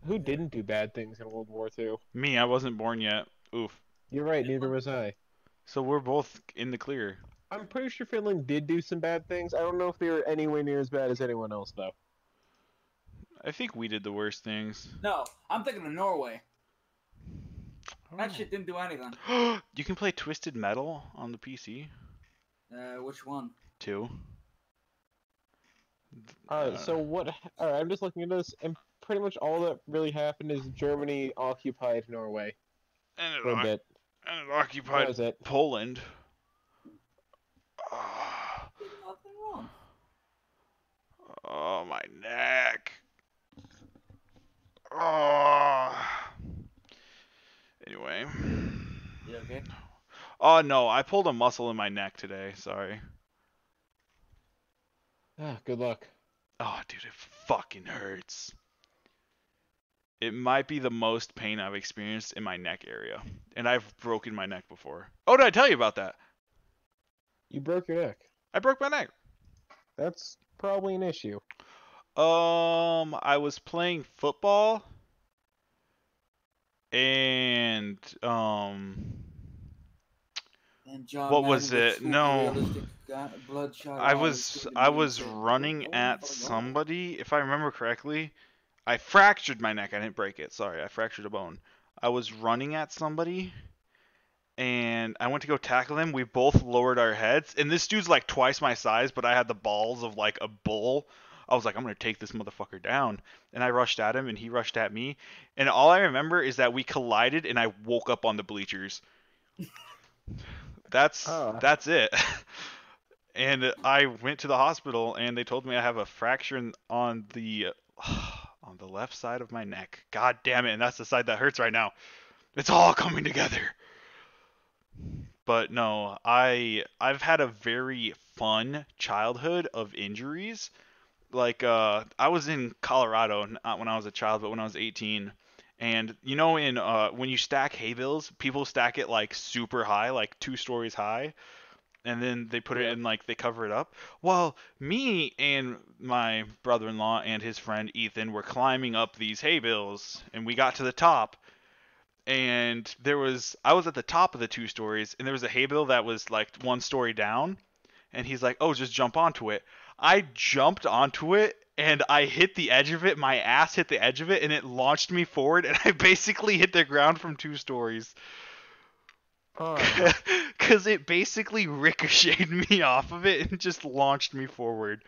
Who didn't do bad things in World War II? Me, I wasn't born yet. Oof. You're right, neither was I. So we're both in the clear. I'm pretty sure Finland did do some bad things. I don't know if they were anywhere near as bad as anyone else, though. I think we did the worst things. No, I'm thinking of Norway. That Oh. shit didn't do anything. You can play Twisted Metal on the PC Which one? too. So what? Alright, I'm just looking at this, and pretty much all that really happened is Germany occupied Norway And for a bit. and it That occupied was it. Poland. Ah. Did nothing wrong. Oh, my neck. Oh. Anyway. You okay? Oh, no. I pulled a muscle in my neck today. Sorry. Ah, good luck. Oh, dude, it fucking hurts. It might be the most pain I've experienced in my neck area. And I've broken my neck before. Oh, did I tell you about that? You broke your neck. I broke my neck. That's probably an issue. I was playing football and And John What Madden was with it? super No. realistic bloodshot I eyes was shooting I me was straight. running at somebody, if I remember correctly. I fractured my neck. I didn't break it. Sorry, I fractured a bone. I was running at somebody and I went to go tackle him. We both lowered our heads, and this dude's like twice my size, but I had the balls of like a bull. I was like, I'm gonna take this motherfucker down, and I rushed at him, and he rushed at me, and all I remember is that we collided, and I woke up on the bleachers. That's Ah. that's it. And I went to the hospital, and they told me I have a fracture on the left side of my neck. God damn it! And that's the side that hurts right now. It's all coming together. But no, I've had a very fun childhood of injuries. Like I was in Colorado, not when I was a child, but when I was 18. And you know, in when you stack hay bales, people stack it like super high, like 2 stories high, and then they put it Yeah. in, like, they cover it up. Well, me and my brother-in-law and his friend Ethan were climbing up these hay bales, and we got to the top, and I was at the top of the 2 stories, and there was a hay bale that was like 1 story down, and he's like, oh, just jump onto it. I jumped onto it, and I hit the edge of it. My ass hit the edge of it, and it launched me forward, and I basically hit the ground from 2 stories. Ah. Because it basically ricocheted me off of it and just launched me forward.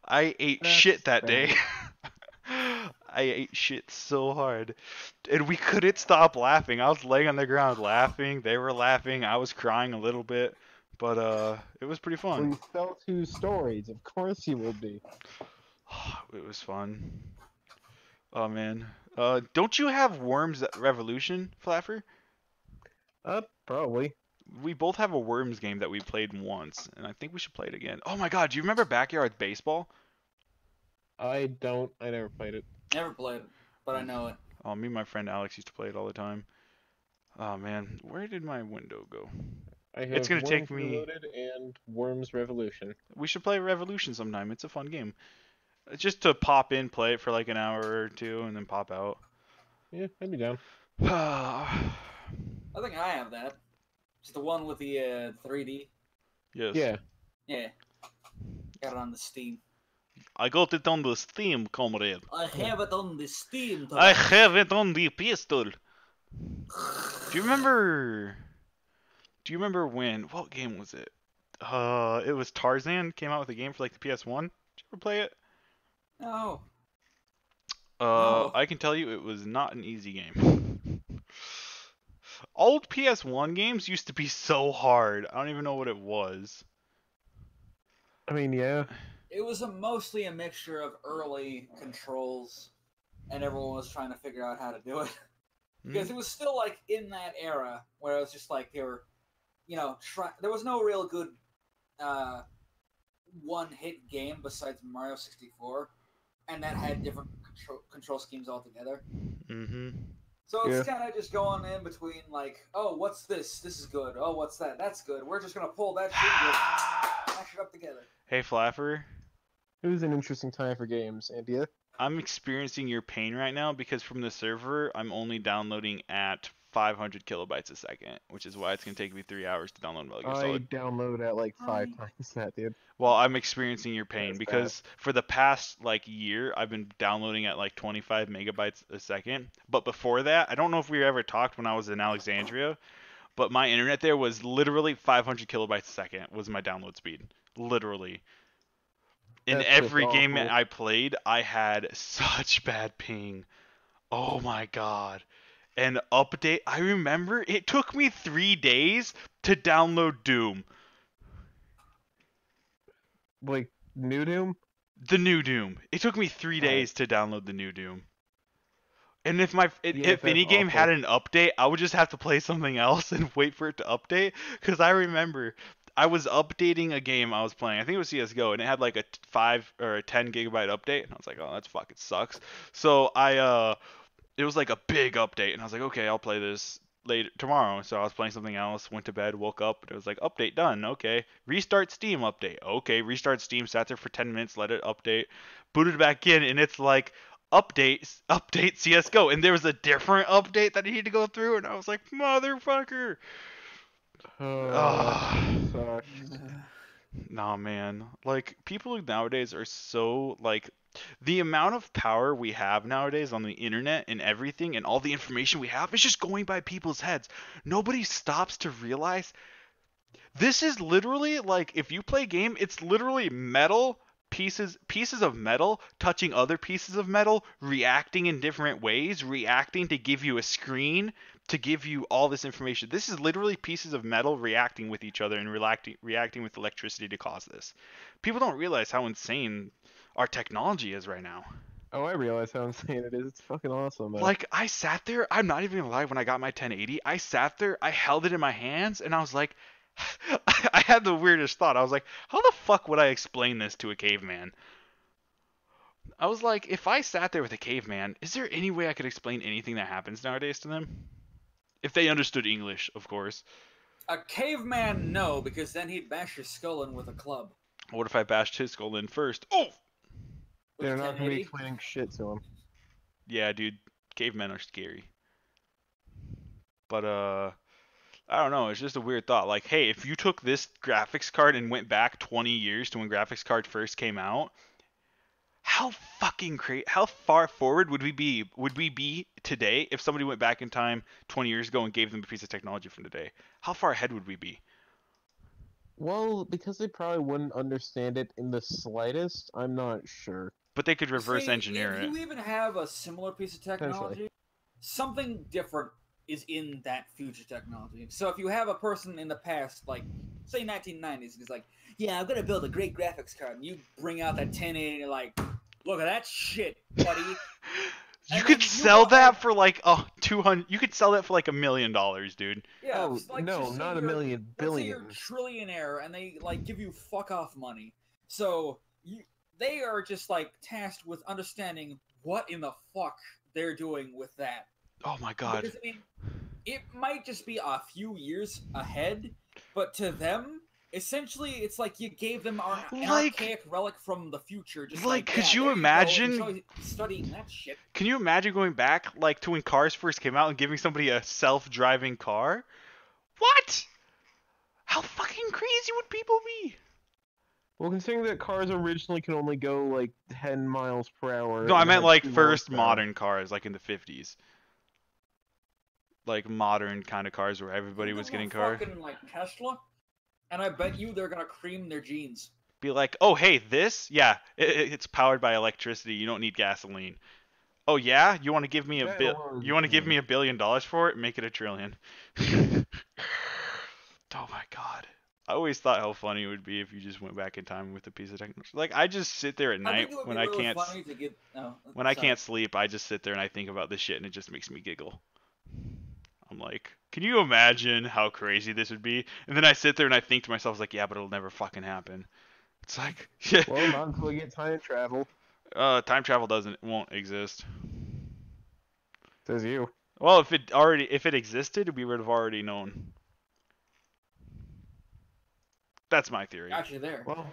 I ate That's shit that fair. day. I ate shit so hard. And we couldn't stop laughing. I was laying on the ground laughing. They were laughing. I was crying a little bit. But it was pretty We fun. fell 2 stories. Of course you will be. It was fun. Oh man. Don't you have Worms Revolution, Flaffer? Probably. We both have a Worms game that we played once, and I think we should play it again. Oh my god, do you remember Backyard Baseball? I don't. I never played it. Never played it, but I know it. Oh, me and my friend Alex used to play it all the time. Oh man, where did my window go? I have It's gonna take Worms me- Reloaded and Worms Revolution. We should play Revolution sometime. It's a fun game. It's just to pop in, play it for like an hour or two, and then pop out. Yeah, I'd be down. I think I have that. It's the one with the 3D. Yes. Yeah. Yeah. Got it on the Steam. I got it on the Steam, comrade. I have it on the Steam. I have it on the pistol. Do you remember? Do you remember when? What game was it? It was Tarzan. Came out with a game for like the PS1. Did you ever play it? No. I can tell you it was not an easy game. Old PS1 games used to be so hard. I don't even know what it was. I mean, yeah. It was mostly a mixture of early controls, and everyone was trying to figure out how to do it. Because it was still like in that era where it was just like they were, there was no real good one-hit game besides Mario 64, and that had different control schemes altogether. Mm-hmm. So it's kind of just going in between, like, oh, what's this? This is good. Oh, what's that? That's good. We're just gonna pull that shit and mash it up together. Hey, Flapper. It was an interesting time for games, India. I'm experiencing your pain right now because from the server, I'm only downloading at 500 kilobytes a second, which is why it's going to take me 3 hours to download Metal Gear I Solid. download at like 5 times that, dude. Well, I'm experiencing your pain That's because for the past like year, I've been downloading at like 25 megabytes a second. But before that, I don't know if we ever talked when I was in Alexandria, but my internet there was literally 500 kilobytes a second was my download speed. Literally. In That's every just game awful. I played, I had such bad ping. Oh my god. And update, I remember it took me 3 days to download Doom. Like, New Doom? The new Doom. It took me 3 days to download the new Doom. And if any game had an update, I would just have to play something else and wait for it to update. Because I remember I was updating a game I was playing. I think it was CS:GO, and it had like a 5 or a 10 gigabyte update. And I was like, oh, that's fucking sucks. So it was like a big update, and I was like, okay, I'll play this later tomorrow. So I was playing something else, went to bed, woke up, and it was like, update done. Okay, restart Steam update. Okay, restart Steam. Sat there for 10 minutes, let it update, booted back in, and it's like update CS:GO, and there was a different update that I needed to go through, and I was like, motherfucker. Fuck. Nah, man. Like, people nowadays are so, like, the amount of power we have nowadays on the internet and everything and all the information we have is just going by people's heads. Nobody stops to realize this is literally, like, if you play a game, it's literally metal pieces of metal touching other pieces of metal, reacting in different ways, reacting to give you a screen, to give you all this information. This is literally pieces of metal reacting with each other and reacting with electricity to cause this. People don't realize how insane our technology is right now. Oh, I realize how insane it is. It's fucking awesome, man. Like, I sat there, I'm not even gonna lie, when I got my 1080, I sat there, I held it in my hands, and I was like, I had the weirdest thought. I was like, how the fuck would I explain this to a caveman? I was like, if I sat there with a caveman, is there any way I could explain anything that happens nowadays to them? If they understood English, of course. A caveman, no, because then he'd bash your skull in with a club. What if I bashed his skull in first? Oh! They're not gonna be explaining shit to him. Yeah, dude. Cavemen are scary. But, I don't know. It's just a weird thought. Like, hey, if you took this graphics card and went back 20 years to when graphics card first came out, how fucking crazy, how far forward would we be today if somebody went back in time 20 years ago and gave them a piece of technology from today? How far ahead would we be? Well, because they probably wouldn't understand it in the slightest, I'm not sure. But they could reverse engineer it. If you even have a similar piece of technology, something different is in that future technology. So if you have a person in the past, like, say 1990s, who's like, yeah, I'm gonna build a great graphics card, and you bring out that 1080 and you're like, look at that shit, buddy. You could sell that for like 200. You could sell that for like $1 million, dude. Yeah, Oh, like, no, not $1 million, billion. Let's say you're a trillionaire and they like give you fuck off money. So they are just like tasked with understanding what in the fuck they're doing with that. Oh my god. Because, I mean, it might just be a few years ahead, but to them, essentially, it's like you gave them an archaic relic from the future. Just like could you there imagine you go, studying that shit? Can you imagine going back like to when cars first came out and giving somebody a self-driving car? What? How fucking crazy would people be? Well, considering that cars originally can only go like 10 miles per hour. No, I and meant have like 2 first horsepower. modern cars, like in the 50s. Like modern kind of cars where everybody was getting cars. Fucking like Tesla, and I bet you they're gonna cream their jeans. Be like, oh hey, this, yeah, it's powered by electricity. You don't need gasoline. Oh yeah, you want to give me You want to give me $1 billion for it? Make it $1 trillion. Oh my god. I always thought how funny it would be if you just went back in time with a piece of technology. Like, I just sit there at night when I can't I can't sleep. I just sit there and I think about this shit and it just makes me giggle. I'm like, can you imagine how crazy this would be? And then I sit there and I think to myself, like, yeah, but it'll never fucking happen. It's like, yeah. Well, not until we get time travel. Time travel won't exist. Says you. Well, if it existed, we would have already known. That's my theory. Got you there. Well,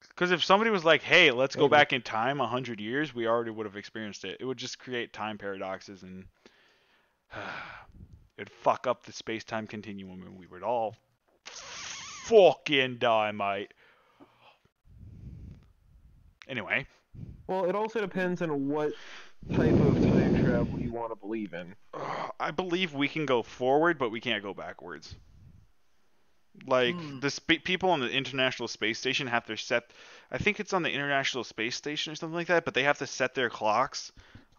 Because if somebody was like, "Hey, let's go maybe. back in time 100 years," we already would have experienced it. It would just create time paradoxes and it'd fuck up the space-time continuum, and we would all fucking die, mate. Anyway. Well, it also depends on what type of time travel you want to believe in. I believe we can go forward, but we can't go backwards. Like, people on the International Space Station have to set... I think it's on the International Space Station or something like that, but they have to set their clocks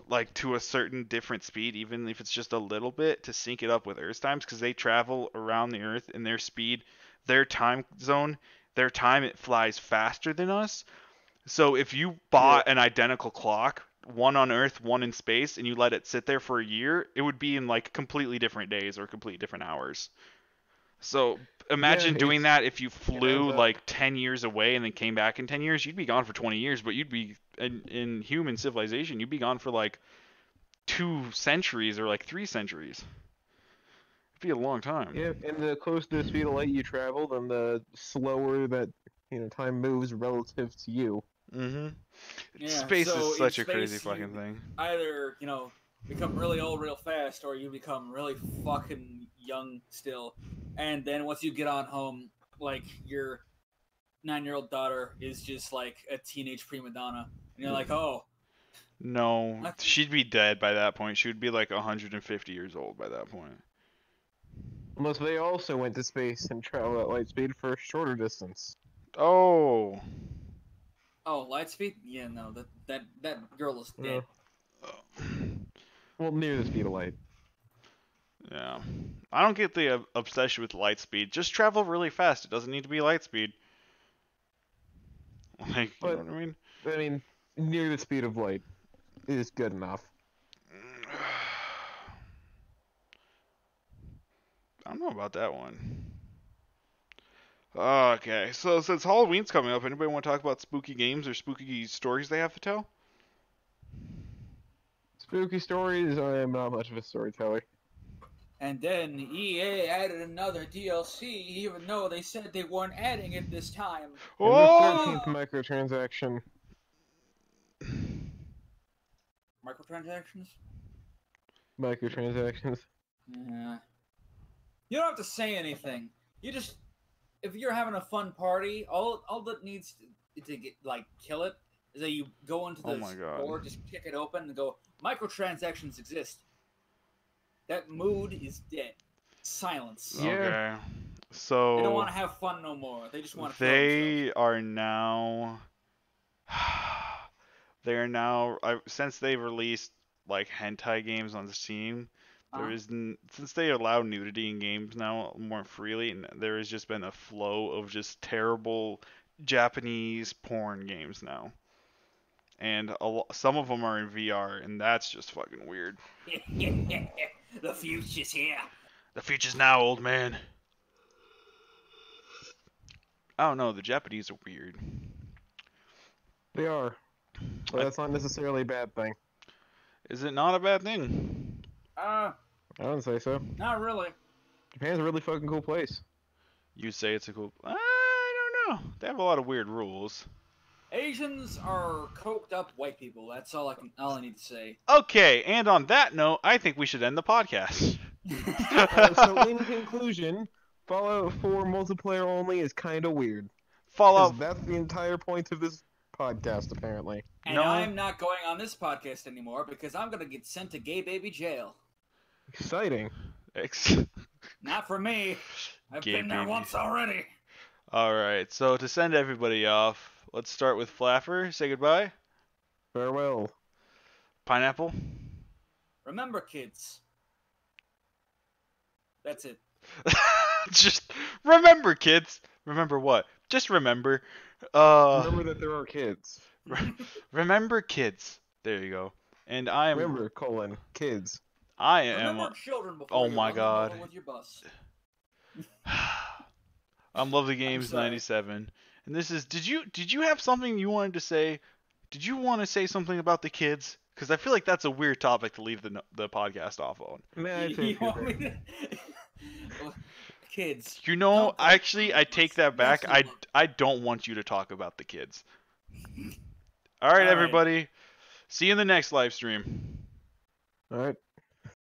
like to a certain different speed, even if it's just a little bit, to sync it up with Earth's times, because they travel around the Earth in their speed, their time zone, their time, it flies faster than us. So if you bought an identical clock, one on Earth, one in space, and you let it sit there for a year, it would be in like completely different days or completely different hours. So imagine doing that if you flew like 10 years away and then came back in 10 years. You'd be gone for 20 years, but you'd be in human civilization, you'd be gone for like 2 centuries or like 3 centuries. It'd be a long time. Yeah, and the closer to the speed of light you travel, then the slower that time moves relative to you. Mm-hmm. Yeah, Space so is such in a crazy space, fucking thing. Either, become really old real fast, or you become really fucking young still. And then once you get on home, like, your 9-year-old daughter is just like a teenage prima donna. And you're like, oh. No, she'd be dead by that point. She would be like 150 years old by that point. Unless they also went to space and traveled at light speed for a shorter distance. Oh. Oh, light speed? Yeah, no, that girl is dead. Well, near the speed of light. Yeah. I don't get the obsession with light speed. Just travel really fast. It doesn't need to be light speed. Like, you know what I mean? I mean, near the speed of light is good enough. I don't know about that one. Okay, so since Halloween's coming up, anybody want to talk about spooky games or spooky stories they have to tell? Spooky stories, I am not much of a storyteller. And then EA added another DLC, even though they said they weren't adding it this time. Oh! The 13th microtransaction. Microtransactions? Microtransactions. Yeah. You don't have to say anything. You just, if you're having a fun party, all that needs to get, like, kill it is that you go into the store, just kick it open and go, microtransactions exist. That mood is dead. Silence. Yeah. Okay. So they don't want to have fun no more. They just want to. They are now. They are now. Since they've released like hentai games on Steam, since they allow nudity in games now more freely, and there has just been a flow of just terrible Japanese porn games now. And some of them are in VR, and that's just fucking weird. The future's here. The future's now, old man. I don't know, the Japanese are weird. They are. But that's not necessarily a bad thing. Is it not a bad thing? I wouldn't say so. Not really. Japan's a really fucking cool place. You say it's a cool... I don't know. They have a lot of weird rules. Asians are coked up white people. That's all I need to say. Okay, and on that note, I think we should end the podcast. So in conclusion, Fallout 4 multiplayer only is kind of weird. Fallout. That's the entire point of this podcast, apparently. And I'm not going on this podcast anymore because I'm gonna get sent to gay baby jail. Exciting. Not for me. I've been there once already. All right, so to send everybody off. Let's start with Flapper. Say goodbye. Farewell. Pineapple. Remember, kids. That's it. Just remember, kids. Remember what? Just remember. Remember that there are kids. Remember, kids. There you go. And I am. Remember, kids. I am. Remember children before oh my God. With your bus. I'm Lovely Games 97. And this is, did you have something you wanted to say? did you want to say something about the kids? Because I feel like that's a weird topic to leave the podcast off on. Man, I You think want me to... Kids. You know, Don't- actually, I take that back. I don't want you to talk about the kids. All right, All right. everybody. See you in the next live stream. All right.